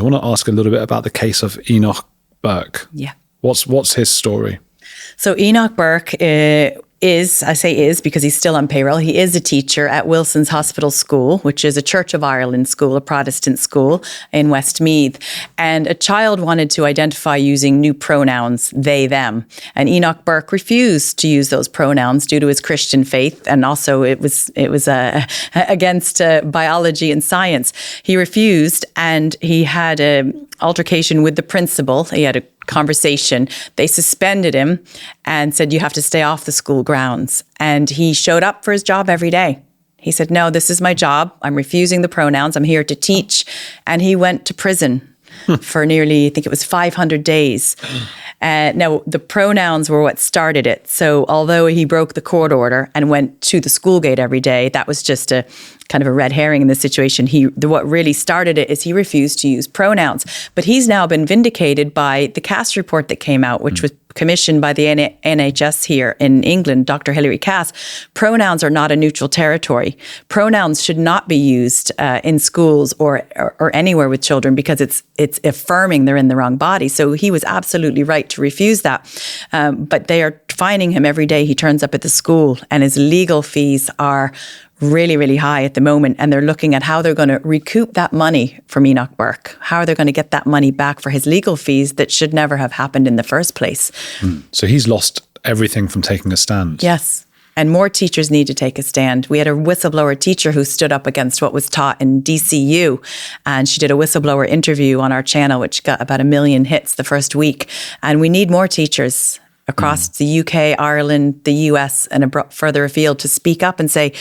I want to ask a little bit about the case of Enoch Burke. Yeah. What's his story? So Enoch Burke I say is because he's still on payroll. He is a teacher at Wilson's Hospital School, which is a Church of Ireland school, a Protestant school in Westmeath. And a child wanted to identify using new pronouns, they, them. And Enoch Burke refused to use those pronouns due to his Christian faith. And also it was against biology and science. He refused, and he had an altercation with the principal. He had a conversation. They suspended him and said, you have to stay off the school grounds. And he showed up for his job every day. He said, no, this is my job. I'm refusing the pronouns. I'm here to teach. And he went to prison for nearly, I think it was 500 days. Now, the pronouns were what started it. So although he broke the court order and went to the school gate every day, that was just a kind of a red herring in this situation. What really started it is he refused to use pronouns. But he's now been vindicated by the Cass report that came out, which was commissioned by the NHS here in England, Dr. Hilary Cass. Pronouns are not a neutral territory. Pronouns should not be used in schools or anywhere with children because it's affirming they're in the wrong body. So he was absolutely right to refuse that. But they are fining him every day he turns up at the school, and his legal fees are really, really high at the moment. And they're looking at how they're going to recoup that money from Enoch Burke. How are they going to get that money back for his legal fees that should never have happened in the first place? So he's lost everything from taking a stand. Yes. And more teachers need to take a stand. We had a whistleblower teacher who stood up against what was taught in DCU. And she did a whistleblower interview on our channel, which got about 1 million hits the first week. And we need more teachers across the UK, Ireland, the US, and further afield to speak up and say,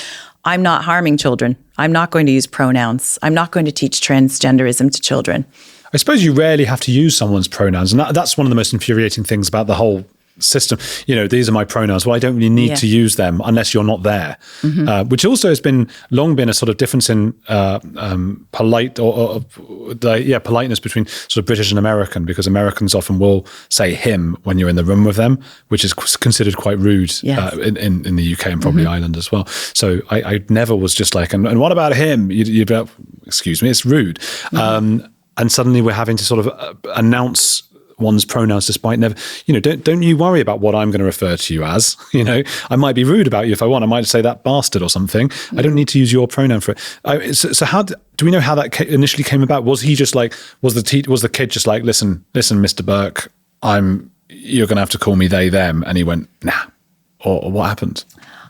I'm not harming children. I'm not going to use pronouns. I'm not going to teach transgenderism to children. I suppose you rarely have to use someone's pronouns. And that's one of the most infuriating things about the whole system. These are my pronouns. Well, I don't really need to use them unless you're not there, which also has long been a sort of difference in politeness between sort of British and American, because Americans often will say him when you're in the room with them, which is considered quite rude in the UK and probably Ireland as well. So I never was just like, and what about him? You'd be like, excuse me, it's rude. And suddenly we're having to sort of announce one's pronouns despite never, don't you worry about what I'm going to refer to you as. I might be rude about you if I want. I might say that bastard or something. I don't need to use your pronoun for it. So how do we know how that initially came about? Was he just like, was the kid just like, listen, Mr. Burke, you're going to have to call me they, them. And he went, nah. Or what happened?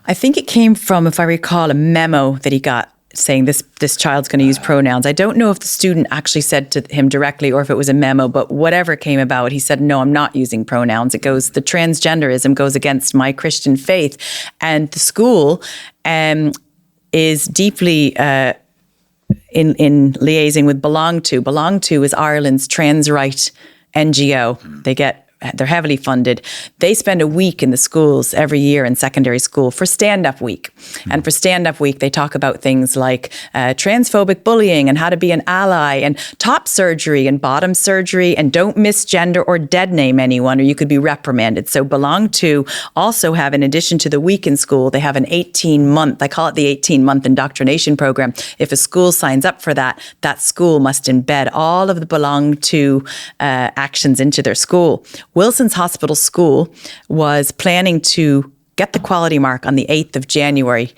I think it came from, if I recall, a memo that he got saying this child's going to use pronouns. I don't know if the student actually said to him directly or if it was a memo, but whatever came about, he said, no, I'm not using pronouns. The transgenderism goes against my Christian faith. And the school is deeply in liaising with Belong To. Belong To is Ireland's trans right NGO. They're heavily funded. They spend a week in the schools every year in secondary school for Stand-Up Week. And for Stand-Up Week, they talk about things like transphobic bullying and how to be an ally and top surgery and bottom surgery and don't misgender or dead name anyone or you could be reprimanded. So Belong To also have, in addition to the week in school, they have an 18-month, I call it the 18-month indoctrination program. If a school signs up for that, that school must embed all of the Belong To actions into their school. Wilson's Hospital School was planning to get the quality mark on the 8th of January,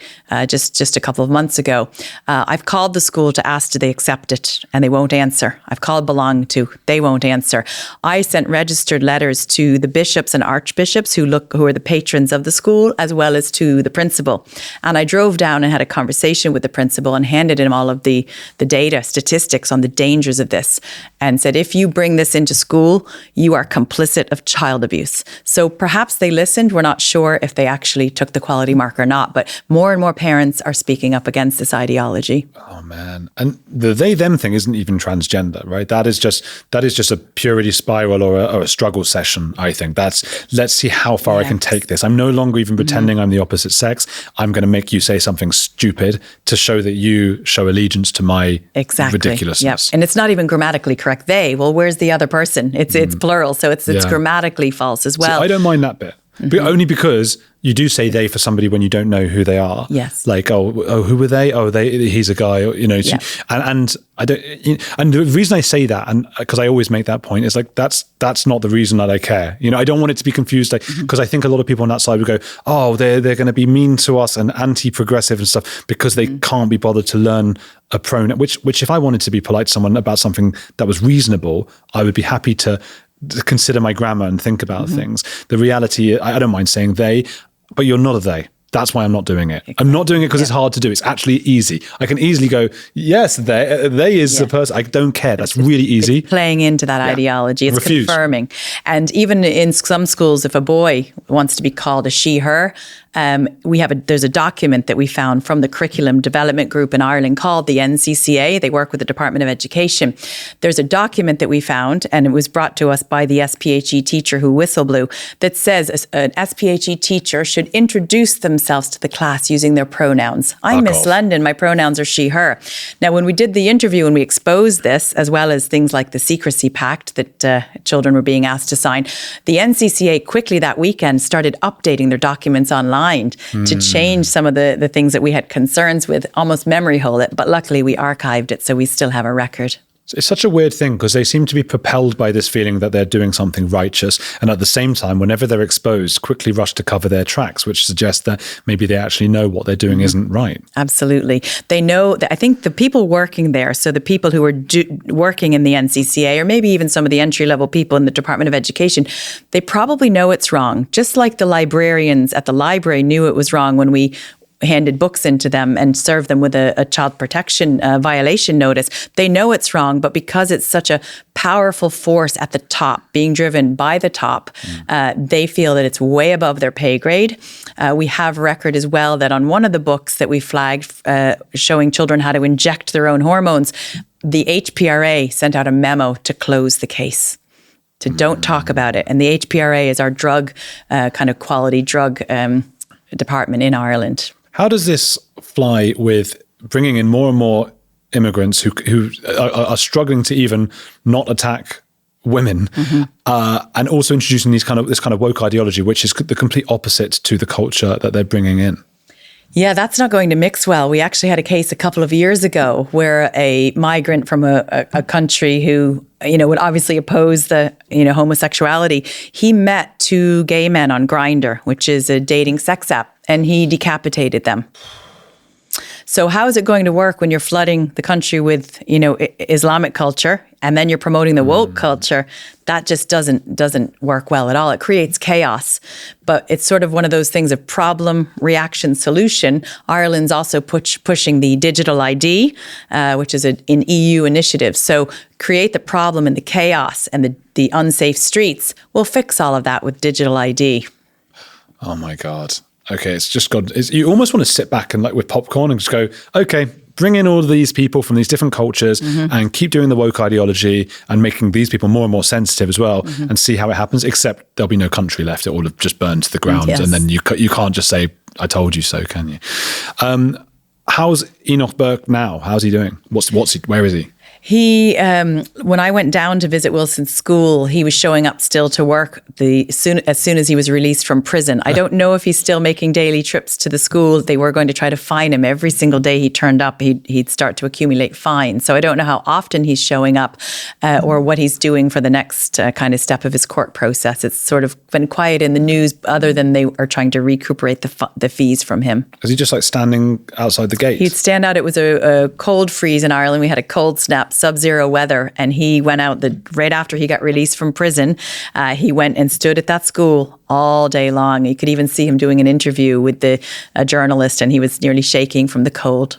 just a couple of months ago. I've called the school to ask, do they accept it? And they won't answer. I've called Belong To, they won't answer. I sent registered letters to the bishops and archbishops who are the patrons of the school, as well as to the principal. And I drove down and had a conversation with the principal and handed him all of the data, statistics on the dangers of this, and said, if you bring this into school, you are complicit of child abuse. So perhaps they listened. We're not sure if they actually took the quality mark or not, but more and more parents are speaking up against this ideology. Oh man. And the they them thing isn't even transgender, right? That is just a purity spiral or a struggle session, I think. Let's see how far I can take this. I'm no longer even pretending I'm the opposite sex. I'm going to make you say something stupid to show that you show allegiance to my ridiculousness. Yep. And it's not even grammatically correct. They, well, where's the other person? It's plural, so it's grammatically false as well. See, I don't mind that bit. But only because you do say they for somebody when you don't know who they are. Yes. Like, who were they? He's a guy, Yeah. and I don't, and the reason I say that, and because I always make that point, is like, that's not the reason that I care. I don't want it to be confused, because I think a lot of people on that side would go, oh, they're going to be mean to us and anti-progressive and stuff because they can't be bothered to learn a pronoun, which if I wanted to be polite to someone about something that was reasonable, I would be happy to consider my grammar and think about things. The reality, I don't mind saying they, but you're not a they. That's why I'm not doing it. Exactly. I'm not doing it because it's hard to do. It's actually easy. I can easily go, yes, they is the person. I don't care. That's really easy. It's playing into that ideology. It's confirming. And even in some schools, if a boy wants to be called a she, her, there's a document that we found from the Curriculum Development Group in Ireland called the NCCA. They work with the Department of Education. There's a document that we found, and it was brought to us by the SPHE teacher who whistleblew, that says an SPHE teacher should introduce themselves to the class using their pronouns. I'm Miss Lunden. My pronouns are she, her. Now, when we did the interview and we exposed this, as well as things like the secrecy pact that children were being asked to sign, the NCCA quickly that weekend started updating their documents online to change some of the things that we had concerns with, almost memory hole it. But luckily we archived it, so we still have a record. It's such a weird thing because they seem to be propelled by this feeling that they're doing something righteous. And at the same time, whenever they're exposed, quickly rush to cover their tracks, which suggests that maybe they actually know what they're doing isn't right. Absolutely. They know that. I think the people working there, so the people who are working in the NCCA, or maybe even some of the entry-level people in the Department of Education, they probably know it's wrong. Just like the librarians at the library knew it was wrong when we handed books into them and served them with a child protection violation notice. They know it's wrong, but because it's such a powerful force at the top, being driven by the top, they feel that it's way above their pay grade. We have record as well that on one of the books that we flagged showing children how to inject their own hormones, the HPRA sent out a memo to close the case, to don't talk about it. And the HPRA is our drug, kind of quality drug department in Ireland. How does this fly with bringing in more and more immigrants who are struggling to even not attack women, and also introducing this kind of woke ideology, which is the complete opposite to the culture that they're bringing in? Yeah, that's not going to mix well. We actually had a case a couple of years ago where a migrant from a country who, would obviously oppose the, homosexuality, he met two gay men on Grindr, which is a dating sex app, and he decapitated them. So how is it going to work when you're flooding the country with, Islamic culture, and then you're promoting the woke culture? That just doesn't work well at all. It creates chaos. But it's sort of one of those things of problem, reaction, solution. Ireland's also pushing the digital ID, which is an EU initiative. So create the problem and the chaos and the unsafe streets. We'll fix all of that with digital ID. Oh my God. Okay, it's just you almost want to sit back and, like, with popcorn and just go, okay, bring in all of these people from these different cultures and keep doing the woke ideology and making these people more and more sensitive as well, and see how it happens, except there'll be no country left. It will have just burned to the ground. Yes. And then you can't just say, I told you so, can you? How's Enoch Burke now? How's he doing? Where is he? He, when I went down to visit Wilson's school, he was showing up still to work as soon as he was released from prison. I don't know if he's still making daily trips to the school. They were going to try to fine him every single day he turned up. He'd start to accumulate fines. So I don't know how often he's showing up or what he's doing for the next kind of step of his court process. It's sort of been quiet in the news, other than they are trying to recuperate the fees from him. Is he just like standing outside the gate? He'd stand out. It was a cold freeze in Ireland. We had a cold snap, sub-zero weather, and he went out right after he got released from prison. He went and stood at that school all day long. You could even see him doing an interview with a journalist, and he was nearly shaking from the cold.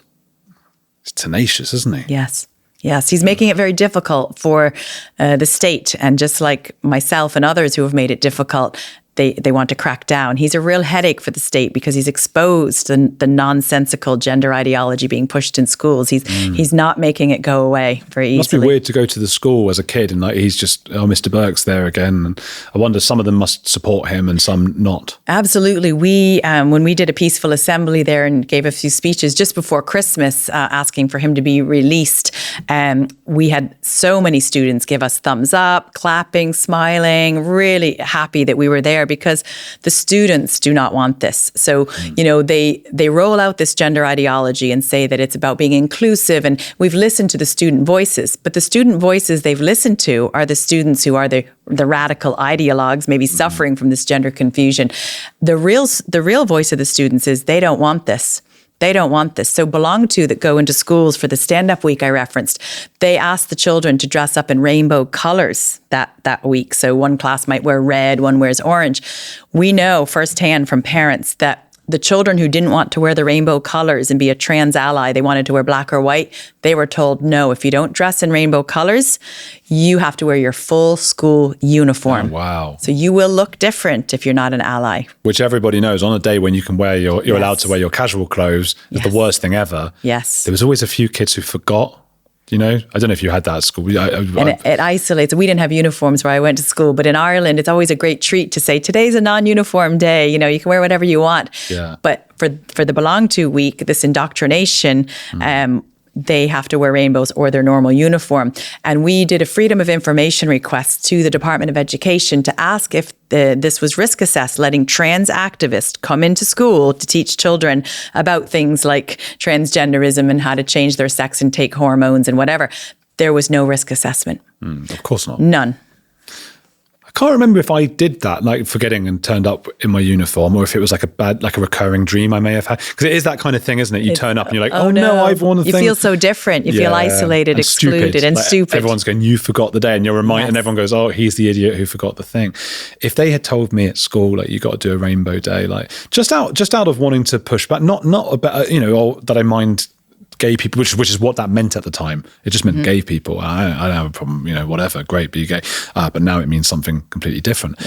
It's tenacious, isn't he? Yes. He's making it very difficult for the state, and just like myself and others who have made it difficult, they want to crack down. He's a real headache for the state because he's exposed the nonsensical gender ideology being pushed in schools. He's not making it go away very easily. It must be weird to go to the school as a kid and, like, he's just, Mr. Burke's there again. And I wonder, some of them must support him and some not. Absolutely. We, when we did a peaceful assembly there and gave a few speeches just before Christmas asking for him to be released, we had so many students give us thumbs up, clapping, smiling, really happy that we were there, because the students do not want this. So, you know, they roll out this gender ideology and say that it's about being inclusive. And we've listened to the student voices, but the student voices they've listened to are the students who are the radical ideologues, maybe suffering from this gender confusion. The real voice of the students is they don't want this. They don't want this. So Belong To, that go into schools for the stand-up week I referenced, they ask the children to dress up in rainbow colors that week. So one class might wear red, one wears orange. We know firsthand from parents that the children who didn't want to wear the rainbow colors and be a trans ally, they wanted to wear black or white, they were told, no, if you don't dress in rainbow colors, you have to wear your full school uniform. Oh, wow. So you will look different if you're not an ally. Which everybody knows, on a day when you can wear you're allowed to wear your casual clothes, is the worst thing ever. Yes. There was always a few kids who forgot. You know, I don't know if you had that at school. And it isolates. We didn't have uniforms where I went to school, but in Ireland, it's always a great treat to say, today's a non-uniform day. You know, you can wear whatever you want. Yeah. But for the Belong To week, this indoctrination, they have to wear rainbows or their normal uniform. And we did a Freedom of Information request to the Department of Education to ask if this was risk assessed, letting trans activists come into school to teach children about things like transgenderism and how to change their sex and take hormones and whatever. There was no risk assessment. Of course not. None. I can't remember if I did that, like forgetting and turned up in my uniform, or if it was like a recurring dream I may have had. Because it is that kind of thing, isn't it? You turn up and you're like, oh no, I've worn the thing. You feel so different. You feel isolated, and excluded, and stupid. Everyone's going, you forgot the day, and you're reminded, and everyone goes, oh, he's the idiot who forgot the thing. If they had told me at school, like, you got to do a rainbow day, like just out of wanting to push back, not about, you know, or that I mind gay people, which is what that meant at the time. It just meant gay people. I don't have a problem, you know, whatever, great, be gay. But now it means something completely different. Yeah.